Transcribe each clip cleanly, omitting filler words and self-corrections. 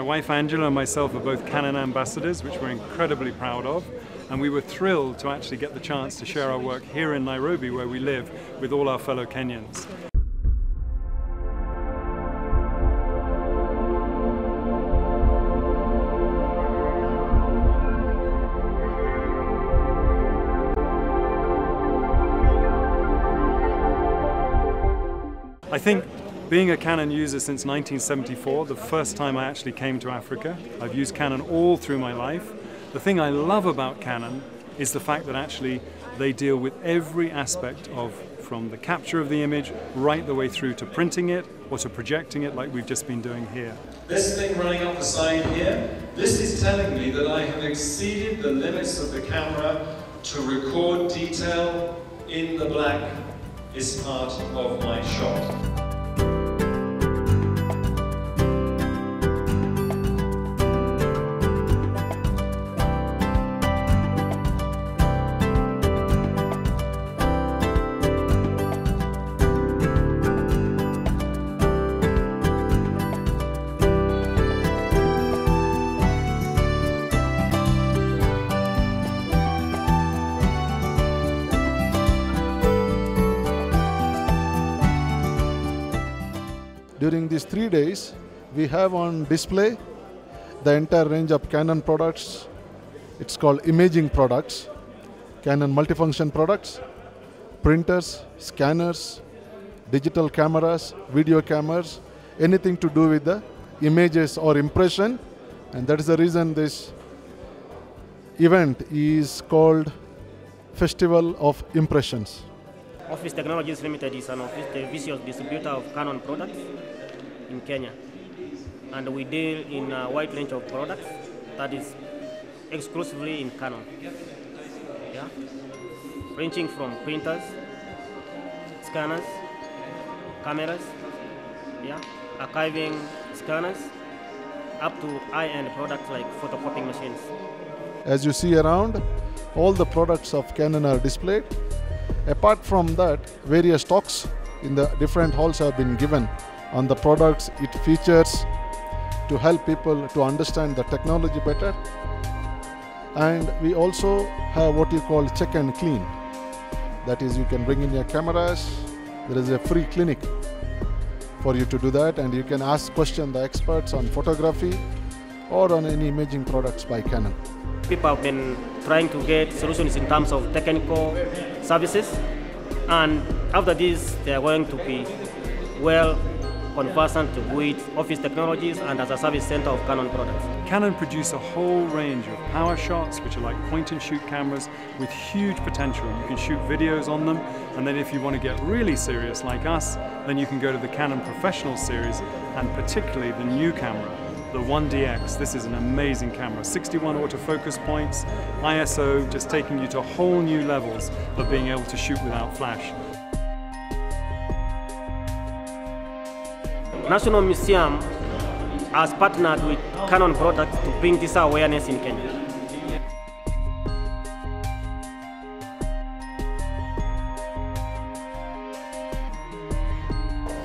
wife Angela and myself are both Canon ambassadors, which we're incredibly proud of. And we were thrilled to actually get the chance to share our work here in Nairobi, where we live, with all our fellow Kenyans. I think being a Canon user since 1974, the first time I actually came to Africa, I've used Canon all through my life. The thing I love about Canon is the fact that actually they deal with every aspect from the capture of the image right the way through to printing it or to projecting it like we've just been doing here. This thing running up the side here, this is telling me that I have exceeded the limits of the camera to record detail in the blackest part of my shot. During these 3 days, we have on display the entire range of Canon products. It's called imaging products, Canon multifunction products, printers, scanners, digital cameras, video cameras, anything to do with the images or impression. And that is the reason this event is called Festival of Impressions. Office Technologies Limited is an official distributor of Canon products in Kenya, and we deal in a wide range of products that is exclusively in Canon, yeah? Ranging from printers, scanners, cameras, yeah? Archiving scanners, up to high-end products like photocopying machines. As you see around, all the products of Canon are displayed. Apart from that, various talks in the different halls have been given on the products, its features, to help people to understand the technology better. And we also have what you call check and clean. That is, you can bring in your cameras. There is a free clinic for you to do that, and you can ask questions the experts on photography or on any imaging products by Canon. People have been trying to get solutions in terms of technical services, and after this they are going to be well conversant with Office Technologies and as a service center of Canon products. Canon produce a whole range of power shots, which are like point-and-shoot cameras with huge potential. You can shoot videos on them, and then if you want to get really serious like us, then you can go to the Canon Professional series, and particularly the new camera, the 1DX. This is an amazing camera. 61 autofocus points, ISO, just taking you to whole new levels of being able to shoot without flash. National Museum has partnered with Canon products to bring this awareness in Kenya.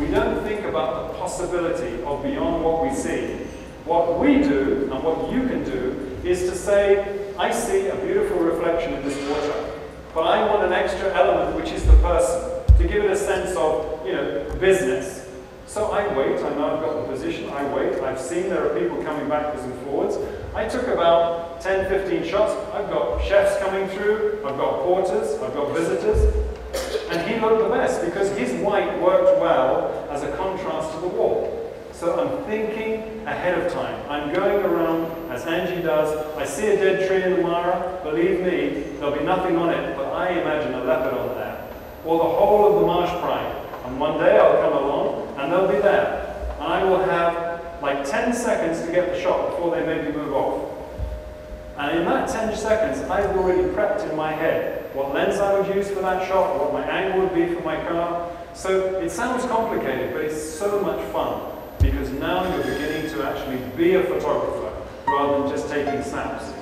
We don't think about the possibility of beyond what we see. What we do, and what you can do, is to say, I see a beautiful reflection in this water, but I want an extra element, which is the person, to give it a sense of, business. So I wait, I know I've got the position, I wait, I've seen there are people coming backwards and forwards. I took about 10, 15 shots. I've got chefs coming through, I've got porters, I've got visitors, and he looked the best because his white worked well as a contrast to the wall. So I'm thinking ahead of time. I'm going around, as Angie does. I see a dead tree in the Mara. Believe me, there'll be nothing on it, but I imagine a leopard on there. Or the whole of the marsh pride. And one day I'll come along, and they'll be there. And I will have like 10 seconds to get the shot before they maybe move off. And in that 10 seconds, I've already prepped in my head what lens I would use for that shot, what my angle would be for my car. So it sounds complicated, but it's so much fun. Because now you're beginning to actually be a photographer rather than just taking snaps.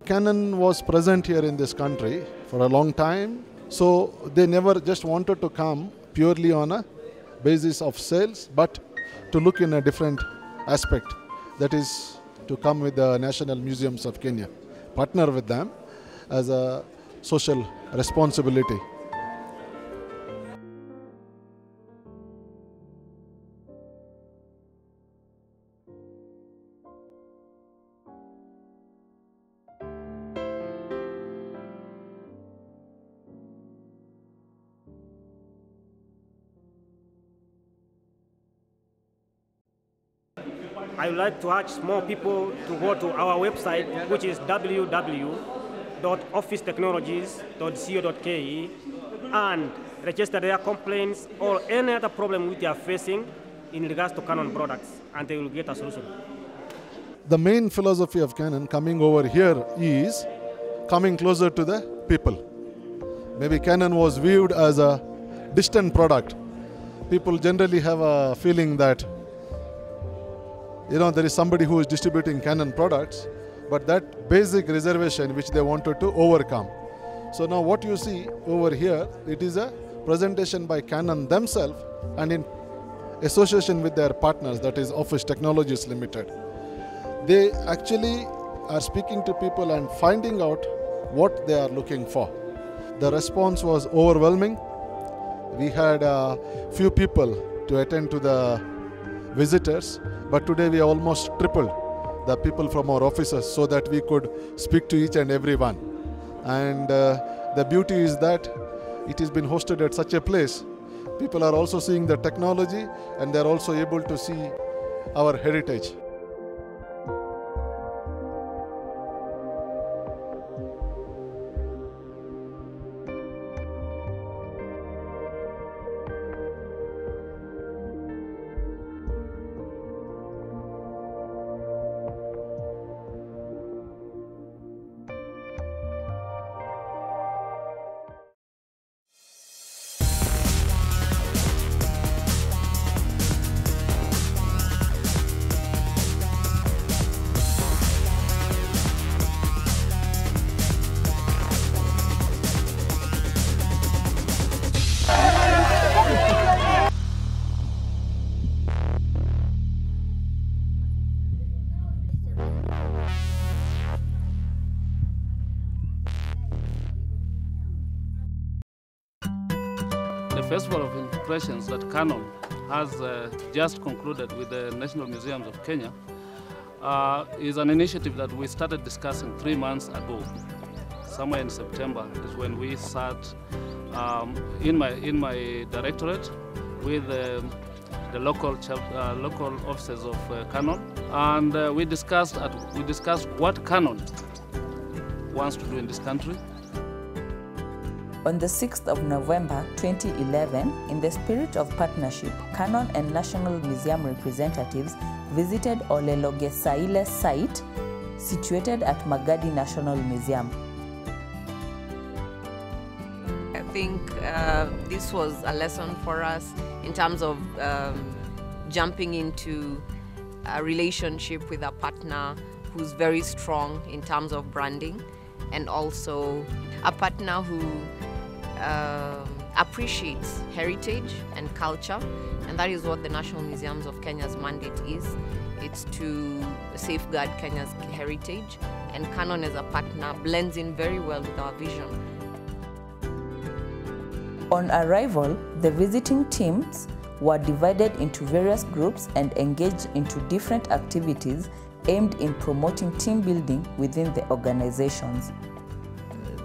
Canon was present here in this country for a long time, so they never just wanted to come purely on a basis of sales, but to look in a different aspect, that is to come with the National Museums of Kenya, partner with them as a social responsibility. I would like to urge more people to go to our website, which is www.officetechnologies.co.ke, and register their complaints or any other problem which they are facing in regards to Canon products, and they will get a solution. The main philosophy of Canon coming over here is coming closer to the people. Maybe Canon was viewed as a distant product. People generally have a feeling that there is somebody who is distributing Canon products, but that basic reservation which they wanted to overcome. So now what you see over here, it is a presentation by Canon themselves and in association with their partners, that is Office Technologies Limited. They actually are speaking to people and finding out what they are looking for. The response was overwhelming. We had a few people to attend to the visitors, but today we almost tripled the people from our offices so that we could speak to each and every one. And the beauty is that it has been hosted at such a place. People are also seeing the technology and they're also able to see our heritage. The Festival of Impressions that Canon has just concluded with the National Museums of Kenya is an initiative that we started discussing 3 months ago. Somewhere in September is when we sat in my directorate with the local offices of Canon, and we discussed what Canon wants to do in this country. On the 6th of November 2011, in the spirit of partnership, Canon and National Museum representatives visited Olelogesaile's site, situated at Magadi National Museum. I think this was a lesson for us in terms of jumping into a relationship with a partner who's very strong in terms of branding, and also a partner who appreciates heritage and culture, and that is what the National Museums of Kenya's mandate is. It's to safeguard Kenya's heritage, and Canon as a partner blends in very well with our vision. On arrival, the visiting teams were divided into various groups and engaged into different activities aimed in promoting team building within the organizations.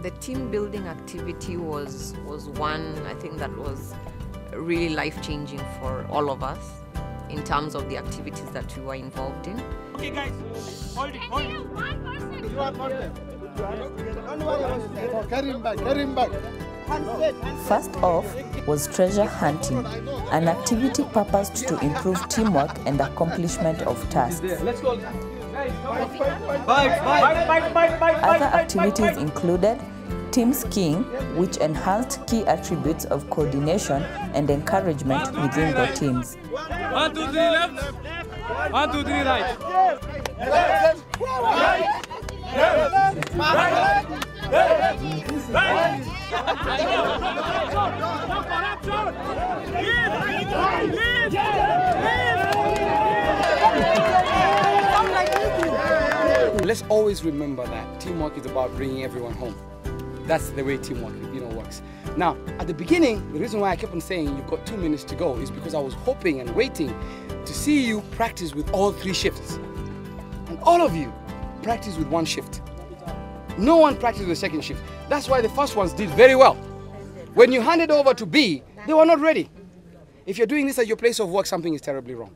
The team building activity was one, I think, that was really life-changing for all of us in terms of the activities that we were involved in. Okay guys, hold it. You are not there. Carry him back. First off was treasure hunting, an activity purposed to improve teamwork and accomplishment of tasks. Let's go. Other activities included team skiing, which enhanced key attributes of coordination and encouragement within the teams. 1, 2, 3 left. 1, 2, 3 right. Let's always remember that teamwork is about bringing everyone home. That's the way teamwork, works. Now, at the beginning, the reason why I kept on saying you've got 2 minutes to go is because I was hoping and waiting to see you practice with all 3 shifts. And all of you practice with 1 shift. No one practiced with the 2nd shift. That's why the first ones did very well. When you handed over to B, they were not ready. If you're doing this at your place of work, something is terribly wrong.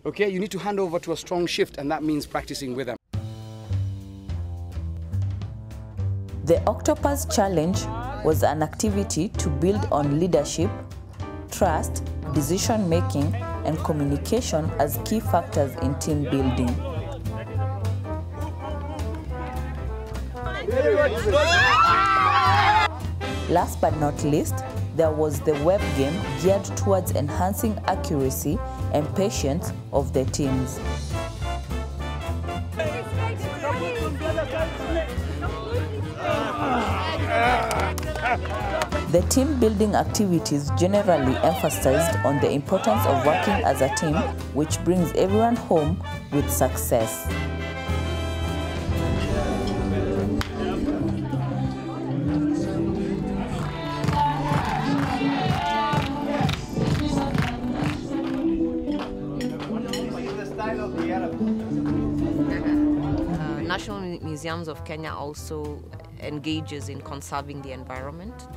Okay, you need to hand over to a strong shift, and that means practicing with them. The Octopus Challenge was an activity to build on leadership, trust, decision-making, and communication as key factors in team building. Last but not least, there was the web game geared towards enhancing accuracy and patience of the teams. The team building activities generally emphasized on the importance of working as a team, which brings everyone home with success. National Museums of Kenya also engages in conserving the environment,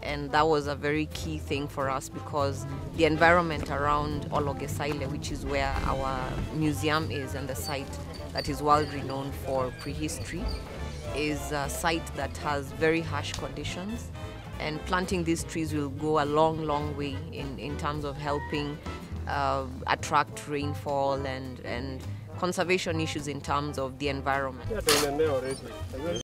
and that was a very key thing for us because the environment around Ologesaile, which is where our museum is and the site that is world renowned for prehistory, is a site that has very harsh conditions, and planting these trees will go a long way in terms of helping attract rainfall and conservation issues in terms of the environment.